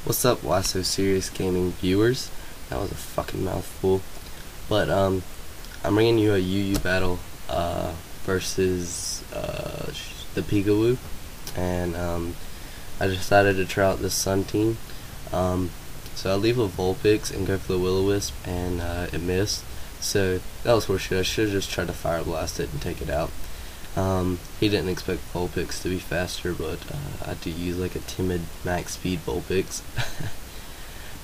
What's up, WhySoSeriousGamingg viewers? That was a fucking mouthful. But I'm bringing you a UU battle versus ThePikaWu, and I decided to try out this Sun team. So I leave with Vulpix and go for the Will-O-Wisp, and it missed. So that was horseshit. I should have just tried to Fire Blast it and take it out. He didn't expect Vulpix to be faster, but I do use like a timid max speed Vulpix.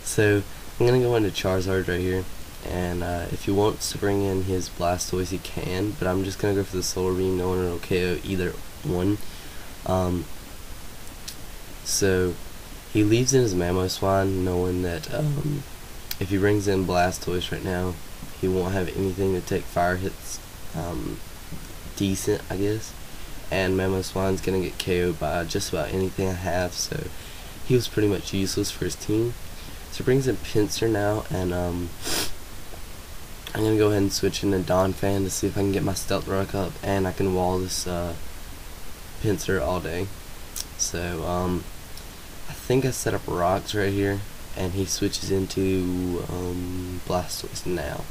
So I'm gonna go into Charizard right here, and if he wants to bring in his Blastoise, he can, but I'm just gonna go for the Solar Beam, knowing it'll KO either one. So he leaves in his Mamoswine, knowing that if he brings in Blastoise right now, he won't have anything to take fire hits decent, I guess, and Mamoswine's gonna get KO'd by just about anything I have, so he was pretty much useless for his team. So he brings in Pinsir now, and I'm gonna go ahead and switch into Donphan to see if I can get my Stealth Rock up, and I can wall this Pinsir all day. So I think I set up rocks right here, and he switches into Blastoise now.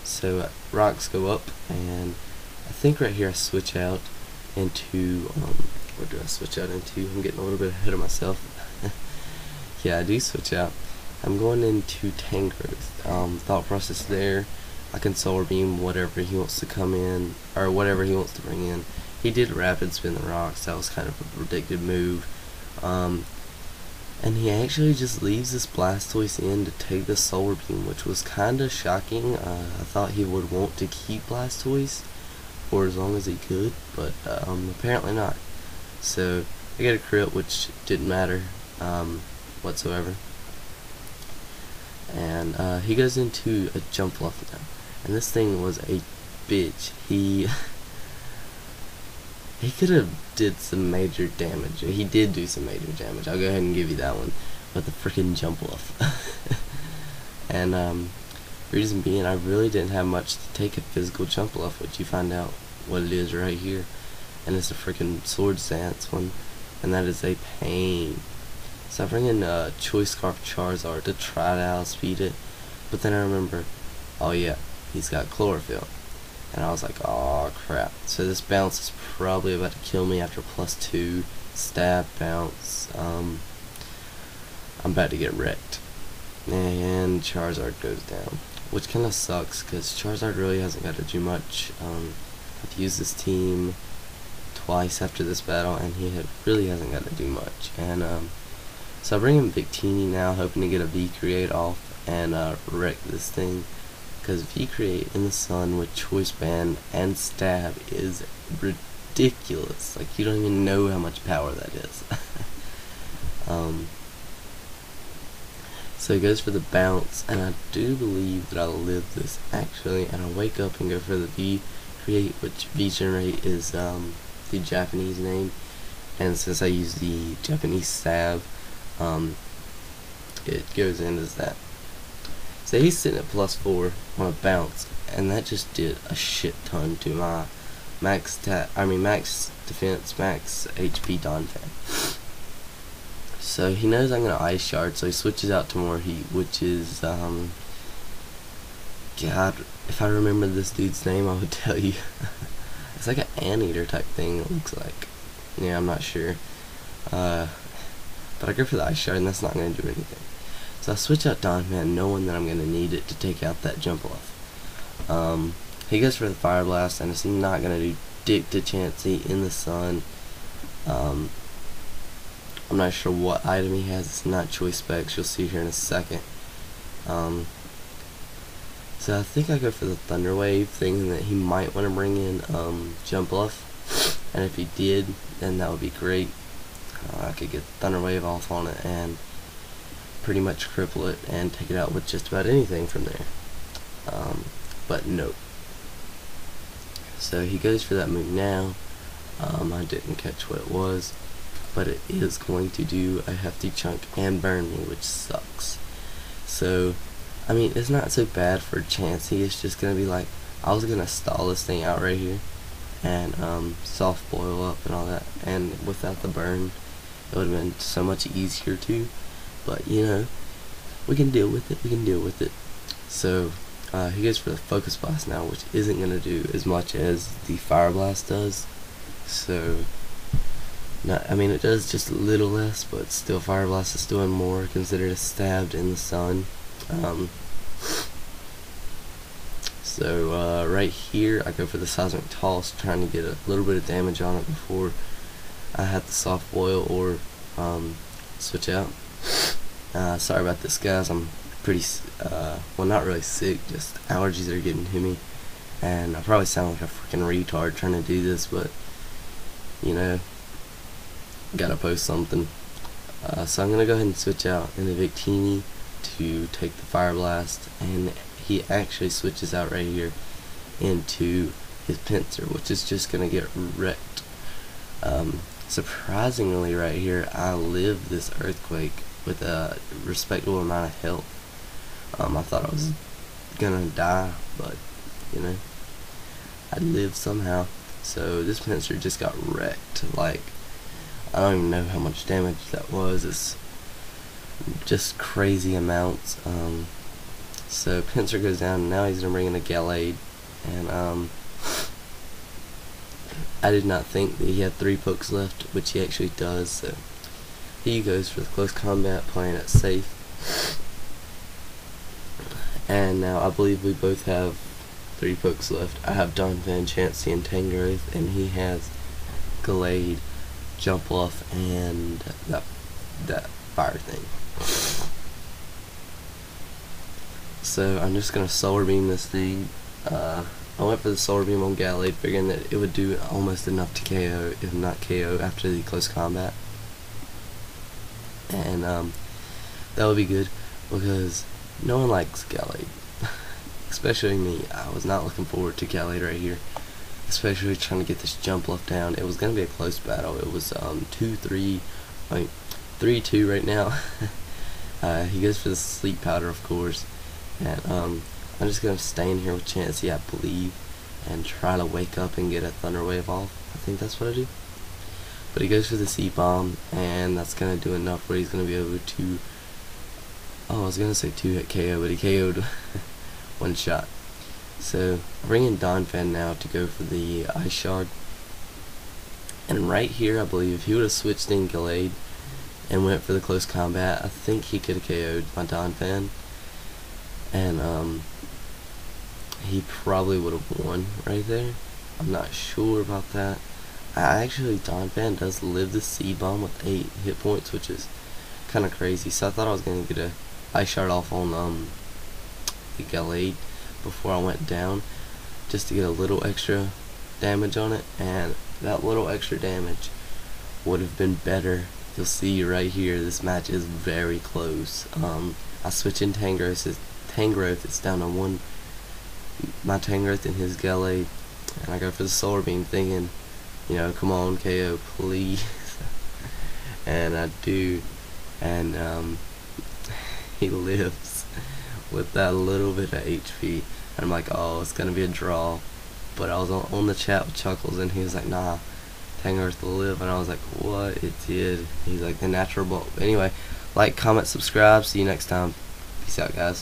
So rocks go up, and I think right here I switch out into what do I switch out into? I'm getting a little bit ahead of myself. Yeah, I do switch out. I'm going into Tangrowth. Thought process there. I can Solar Beam whatever he wants to come in, or whatever he wants to bring in. He did Rapid Spin the rocks. That was kind of a predicted move. And he actually just leaves this Blastoise in to take the Solar Beam, which was kind of shocking. I thought he would want to keep Blastoise for as long as he could, but apparently not. So I get a crit, which didn't matter whatsoever. And he goes into a Jump Fluff now, and this thing was a bitch. He could have did some major damage. He did do some major damage. I'll go ahead and give you that one. But the freaking Jump Fluff. And reason being, I really didn't have much to take a physical Jump Fluff, which you find out what it is right here. And it's a freaking Swords Dance one, and that is a pain. So I bring in Choice Scarf Charizard to try to outspeed it, but then I remember, oh yeah, he's got Chlorophyll. And I was like, oh crap. So this bounce is probably about to kill me after +2 stab bounce. I'm about to get wrecked. And Charizard goes down, which kind of sucks because Charizard really hasn't got to do much. I've used this team twice after this battle, and he really hasn't got to do much. And so I bring in Victini now, hoping to get a V-Create off and wreck this thing. Because V-Create in the sun with Choice Band and Stab is ridiculous. Like, you don't even know how much power that is. So he goes for the bounce, and I do believe that I'll live this actually, and I'll wake up and go for the V-Create, which V-Generate is the Japanese name, and since I use the Japanese Stab, it goes in as that. So he's sitting at +4 on a bounce, and that just did a shit ton to my max defense, max HP Donphan. So he knows I'm gonna Ice Shard, so he switches out to more Heat, which is God, if I remember this dude's name, I would tell you. It's like an anteater type thing, it looks like. Yeah, I'm not sure. But I go for the Ice Shard, and that's not gonna do anything. So I switch out Donphan, knowing that I'm going to need it to take out that Jump Fluff. He goes for the Fire Blast, and it's not going to do dick to Chansey in the sun. I'm not sure what item he has. It's not Choice Specs. You'll see here in a second. So I think I go for the Thunder Wave, thinking that he might want to bring in Jump Fluff. And if he did, then that would be great. I could get Thunder Wave off on it and pretty much cripple it and take it out with just about anything from there. But nope. So he goes for that move now. I didn't catch what it was, but it is going to do a hefty chunk and burn me, which sucks. So I mean, it's not so bad for Chansey. It's just gonna be like, I was gonna stall this thing out right here and soft boil up and all that, and without the burn, It would have been so much easier too, but you know, we can deal with it. So he goes for the Focus Blast now, which isn't going to do as much as the Fire Blast does. So, I mean, it does just a little less, but still Fire Blast is doing more, considered a stabbed in the sun. So right here, I go for the Seismic Toss, trying to get a little bit of damage on it before I had the Soft Boil or switch out. Sorry about this, guys. I'm pretty, well, not really sick, just allergies are getting to me, and I probably sound like a freaking retard trying to do this, but you know, gotta post something. So I'm gonna go ahead and switch out in the Victini to take the Fire Blast, and he actually switches out right here into his Pinsir, which is just gonna get wrecked. Surprisingly, right here, I lived this Earthquake with a respectable amount of health. I thought I was gonna die, but you know, I lived somehow. So this Pinsir just got wrecked. Like, I don't even know how much damage that was. It's just crazy amounts. So Pinsir goes down, and now he's gonna bring in a Gallade, and I did not think that he had 3 pokes left, which he actually does. So he goes for the Close Combat, playing it safe. And now I believe we both have 3 pokes left. I have Donphan, Chansey, and Tangrowth, and he has Gallade, Jumpluff, and that fire thing. So I'm just gonna Solar Beam this thing. I went for the Solar Beam on Gallade, figuring that it would do almost enough to KO, if not KO, after the Close Combat. And that would be good, because no one likes Gallade. Especially me. I was not looking forward to Gallade right here. Especially trying to get this Jumpluff down. It was going to be a close battle. It was 3-2 right now. He goes for the Sleep Powder, of course. And I'm just going to stay in here with Chansey, I believe, and try to wake up and get a Thunder Wave off. I think that's what I do. But he goes for the Seed Bomb, and that's going to do enough where he's going to be able to, oh, I was going to say 2-hit KO, but he KO'd one shot. So I bring in Donphan now to go for the Ice Shard. And right here, I believe if he would have switched in Gallade and went for the Close Combat, I think he could have KO'd my Donphan. And he probably would have won right there. I'm not sure about that. Actually, Donphan does live the Seed Bomb with 8 hit points, which is kind of crazy. So I thought I was going to get a Ice Shard off on the Gallade before I went down, just to get a little extra damage on it, and that little extra damage would have been better. You'll see right here, this match is very close. I switch in Tangrowth, it's down to 1, my Tangrowth and his Gallade, and I go for the Solar Beam thinking, you know, come on KO, please. And I do, and he lives with that little bit of HP. And I'm like, oh, it's gonna be a draw. But I was on the chat with Chuckles, and he was like, nah, Tangrowth will live. And I was like, what? It did. He's like, the natural ball. Anyway, like, comment, subscribe. See you next time. Peace out, guys.